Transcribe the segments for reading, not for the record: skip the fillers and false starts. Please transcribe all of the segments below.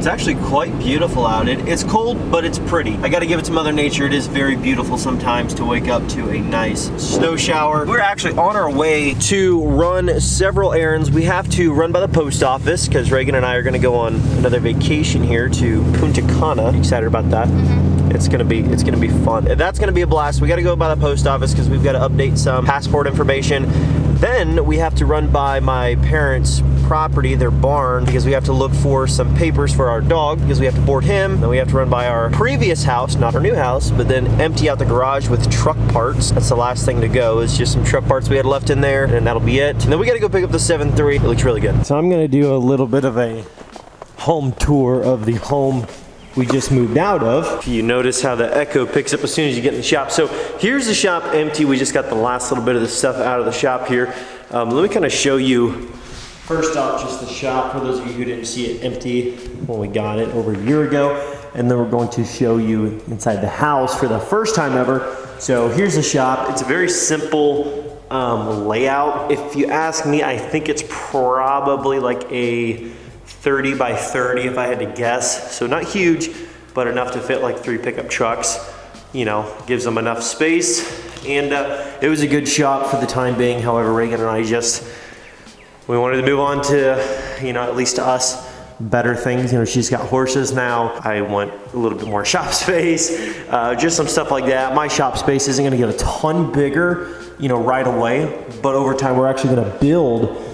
It's actually quite beautiful out. It's cold, but it's pretty. I gotta give it to Mother Nature. It is very beautiful sometimes to wake up to a nice snow shower. We're actually on our way to run several errands. We have to run by the post office because Reagan and I are gonna go on another vacation here to Punta Cana. Excited about that? It's gonna be fun. That's gonna be a blast. We gotta go by the post office because we've got to update some passport information. Then we have to run by my parents' property, their barn, because we have to look for some papers for our dog because we have to board him. Then we have to run by our previous house, not our new house, but then empty out the garage with truck parts. That's the last thing to go. It's just some truck parts we had left in there, and that'll be it. And then we gotta go pick up the 7.3. It looks really good. So I'm gonna do a little bit of a home tour of the home we just moved out of. You notice how the echo picks up as soon as you get in the shop. So here's the shop empty. We just got the last little bit of the stuff out of the shop here. Let me kind of show you first off just the shop for those of you who didn't see it empty when we got it over a year ago. And then we're going to show you inside the house for the first time ever. So here's the shop. It's a very simple layout. If you ask me, I think it's probably like a 30 by 30 if I had to guess. So not huge, but enough to fit like 3 pickup trucks. You know, gives them enough space. And it was a good shop for the time being. However, Reagan and I we wanted to move on to, you know, at least to us, better things. You know, she's got horses now. I want a little bit more shop space, just some stuff like that. My shop space isn't gonna get a ton bigger, you know, right away, but over time we're actually gonna build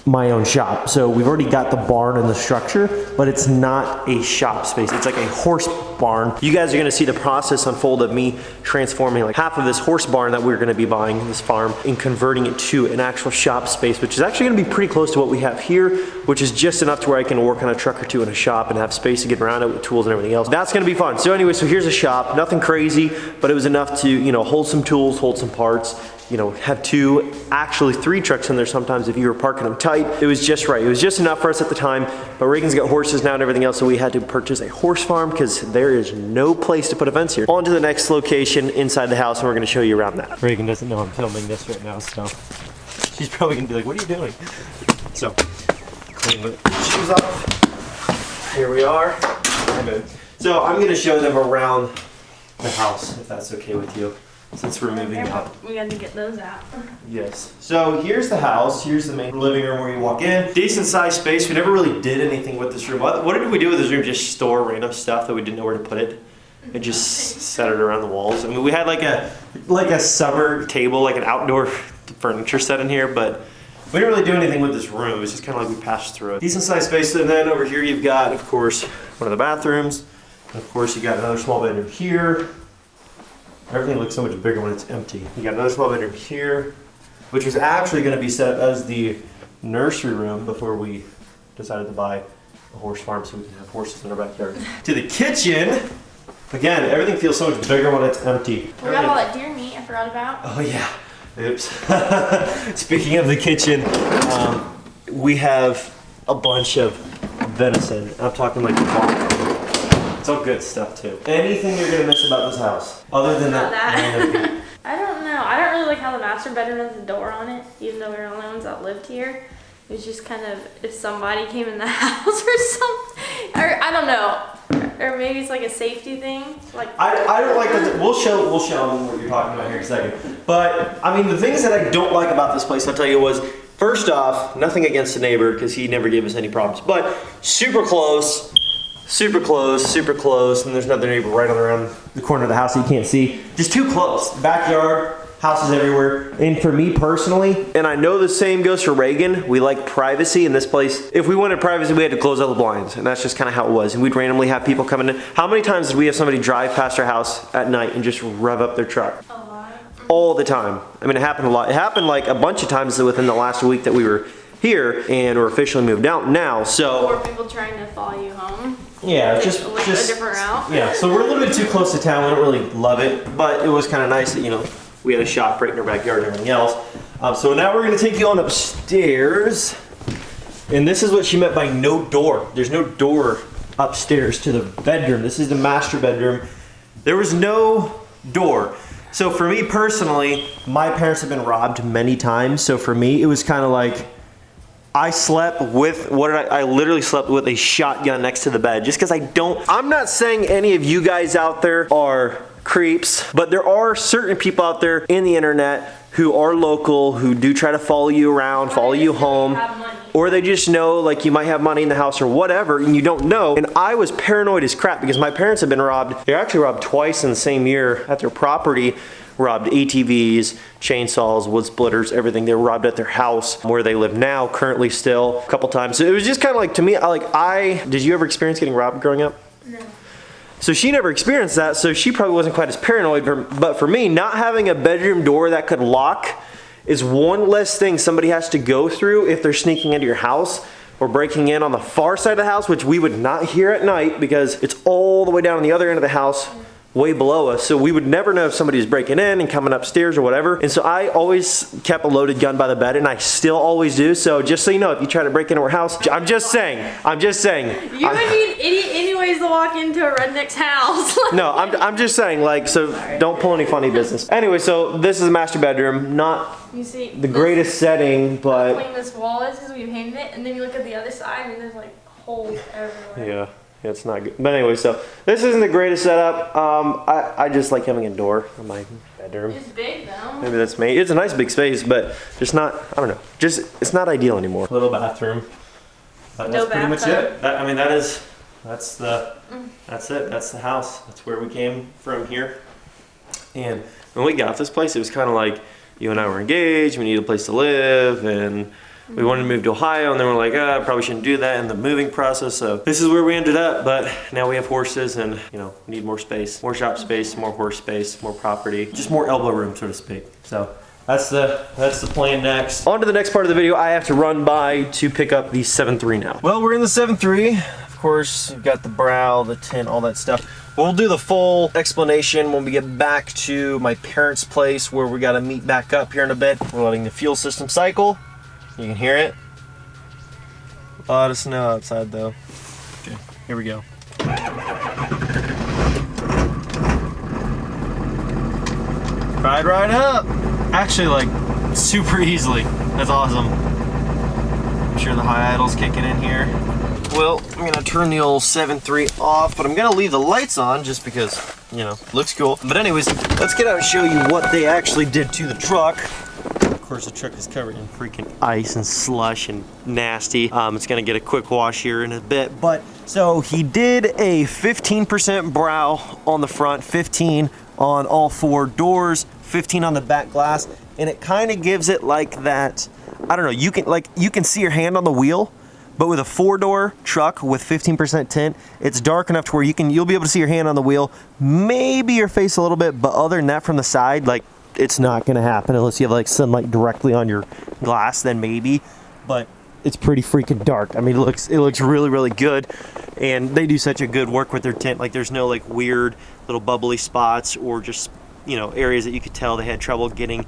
my own shop. So we've already got the barn and the structure, but it's not a shop space. It's like a horse barn. You guys are gonna see the process unfold of me transforming like half of this horse barn that we're gonna be buying, this farm, and converting it to an actual shop space, which is actually gonna be pretty close to what we have here, which is just enough to where I can work on a truck or two in a shop and have space to get around it with tools and everything else. That's gonna be fun. So anyway, so here's a shop, nothing crazy, but it was enough to, you know, hold some tools, hold some parts, you know, have 2, actually 3 trucks in there sometimes if you were parking them tight. It was just right. It was just enough for us at the time, but Reagan's got horses now and everything else, so we had to purchase a horse farm because there is no place to put a fence here. On to the next location inside the house, and we're gonna show you around that. Reagan doesn't know I'm filming this right now, so she's probably gonna be like, what are you doing? So, clean the shoes off. Here we are. So I'm gonna show them around the house, if that's okay with you. Since we're moving out. We got to get those out. Yes. So here's the house. Here's the main living room where you walk in. Decent sized space. We never really did anything with this room. What did we do with this room? Just store random stuff that we didn't know where to put it and just set it around the walls. I mean, we had like a summer table, like an outdoor furniture set in here, but we didn't really do anything with this room. It was just kind of like we passed through it. Decent sized space. And then over here you've got, of course, one of the bathrooms. And of course, you got another small bedroom here. Everything looks so much bigger when it's empty. You got another small bedroom here, which was actually going to be set up as the nursery room before we decided to buy a horse farm so we can have horses in our backyard. To the kitchen, again, everything feels so much bigger when it's empty. We got all that deer meat I forgot about. Oh yeah, oops. Speaking of the kitchen, we have a bunch of venison. I'm talking like the farm. It's all good stuff too. Anything you're gonna miss about this house, other than that? I don't know. I don't really like how the master bedroom has a door on it, even though we're the only ones that lived here. It was just kind of if somebody came in the house or something, or I don't know, or maybe it's like a safety thing. Like I don't like that. We'll show them what you're talking about here in a second. But I mean, the things that I don't like about this place, I'll tell you, was first off, nothing against the neighbor because he never gave us any problems, but super close. Super close, and there's another neighbor right on around the corner of the house that you can't see. Just too close. Backyard, houses everywhere. And for me personally, and I know the same goes for Reagan, we like privacy in this place. If we wanted privacy, we had to close all the blinds, and that's just kind of how it was. And we'd randomly have people coming in. How many times did we have somebody drive past our house at night and just rev up their truck? a lot. All the time. I mean, it happened a lot. It happened like a bunch of times within the last week that we were here, and we're officially moved out now, so. Or people trying to follow you home. Yeah, Like, just a different route. Yeah, so we're a little bit too close to town. We don't really love it, but it was kind of nice that, you know, we had a shop right in our backyard and everything else. So now we're gonna take you on upstairs, and this is what she meant by no door. There's no door upstairs to the bedroom. This is the master bedroom. There was no door. So for me personally, my parents have been robbed many times. So for me, it was kind of like, I slept with, I literally slept with a shotgun next to the bed just because I'm not saying any of you guys out there are creeps, but there are certain people out there in the internet who are local, who do try to follow you around, follow you home, or they just know like you might have money in the house or whatever and you don't know. And I was paranoid as crap because my parents have been robbed. They were actually robbed twice in the same year at their property. Robbed ATVs, chainsaws, wood splitters, everything. They were robbed at their house where they live now, currently still, a couple times. So it was just kind of like, to me, did you ever experience getting robbed growing up? No. So she never experienced that, so she probably wasn't quite as paranoid. But for me, not having a bedroom door that could lock is one less thing somebody has to go through if they're sneaking into your house or breaking in on the far side of the house, which we would not hear at night because it's all the way down on the other end of the house, way below us, so we would never know if somebody was breaking in and coming upstairs or whatever. And so I always kept a loaded gun by the bed, and I still always do. So just so you know, if you try to break into our house, I'm just saying. You would be an idiot anyways to walk into a redneck's house. No, I'm just saying, like, so don't pull any funny business. Anyway, so this is the master bedroom, not the greatest setting, but how clean this wall is because we painted it, and then you look at the other side and there's like holes everywhere. Yeah, it's not good. But anyway, so this isn't the greatest setup. I just like having a door in my bedroom. It's big though. Maybe that's me. It's a nice big space, but just not, I don't know. Just, it's not ideal anymore. Little bathroom. That's pretty much it. That's it. That's the house. That's where we came from here. And when we got this place, it was kind of like you and I were engaged. We needed a place to live, and we wanted to move to Ohio, and then we're like, I probably shouldn't do that in the moving process. So this is where we ended up, but now we have horses and, you know, need more space, more shop space, more horse space, more property, just more elbow room, so to speak. So that's the plan next. On to the next part of the video. I have to run by to pick up the 7.3 now. Well, we're in the 7.3. Of course, we've got the brow, the tint, all that stuff. We'll do the full explanation when we get back to my parents' place where we got to meet back up here in a bit. We're letting the fuel system cycle. You can hear it. A lot of snow outside though. Okay, here we go. Ride right up. Actually, like, super easily. That's awesome. I'm sure the high idle's kicking in here. Well, I'm gonna turn the old 7.3 off, but I'm gonna leave the lights on just because, you know, looks cool. But anyways, let's get out and show you what they actually did to the truck. Of course, the truck is covered in freaking ice and slush and nasty. It's gonna get a quick wash here in a bit. But so he did a 15% brow on the front, 15 on all four doors, 15 on the back glass, and it kind of gives it like that. I don't know. You can see your hand on the wheel, but with a 4-door truck with 15% tint, it's dark enough to where you'll be able to see your hand on the wheel, maybe your face a little bit, but other than that, from the side, like, it's not gonna happen unless you have like sunlight directly on your glass, then maybe. But it's pretty freaking dark. I mean, it looks really, really good, and they do such a good work with their tint. Like, there's no like weird little bubbly spots or just, you know, areas that you could tell they had trouble getting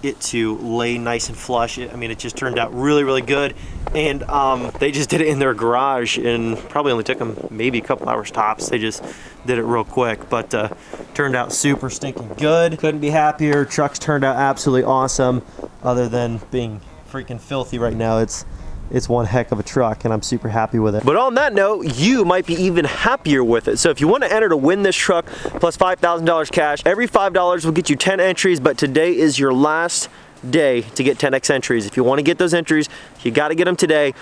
it to lay nice and flush. I mean, it just turned out really, really good. And they just did it in their garage, and probably only took them maybe a couple hours tops. They just did it real quick, but turned out super stinking good. Couldn't be happier. Trucks turned out absolutely awesome. Other than being freaking filthy right now, it's one heck of a truck, and I'm super happy with it. But on that note, you might be even happier with it. So if you want to enter to win this truck plus $5,000 cash, every $5 will get you 10 entries, but today is your last day to get 10x entries. If you want to get those entries, you got to get them today,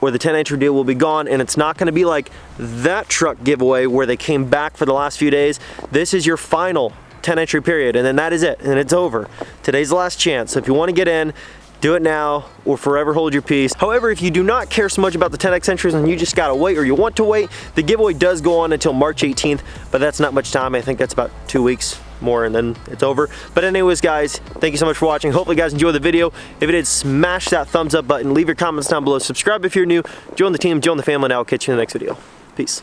or the 10 entry deal will be gone. And it's not going to be like that truck giveaway where they came back for the last few days. This is your final 10 entry period, and then that is it, and it's over. Today's the last chance. So if you want to get in, do it now or forever hold your peace. However, if you do not care so much about the 10x entries and you just gotta wait, or you want to wait, the giveaway does go on until March 18th, but that's not much time. I think that's about 2 weeks more, and then it's over. But anyways, guys, thank you so much for watching. Hopefully you guys enjoyed the video. If you did, smash that thumbs up button, leave your comments down below, subscribe if you're new, join the team, join the family, and I'll catch you in the next video. Peace.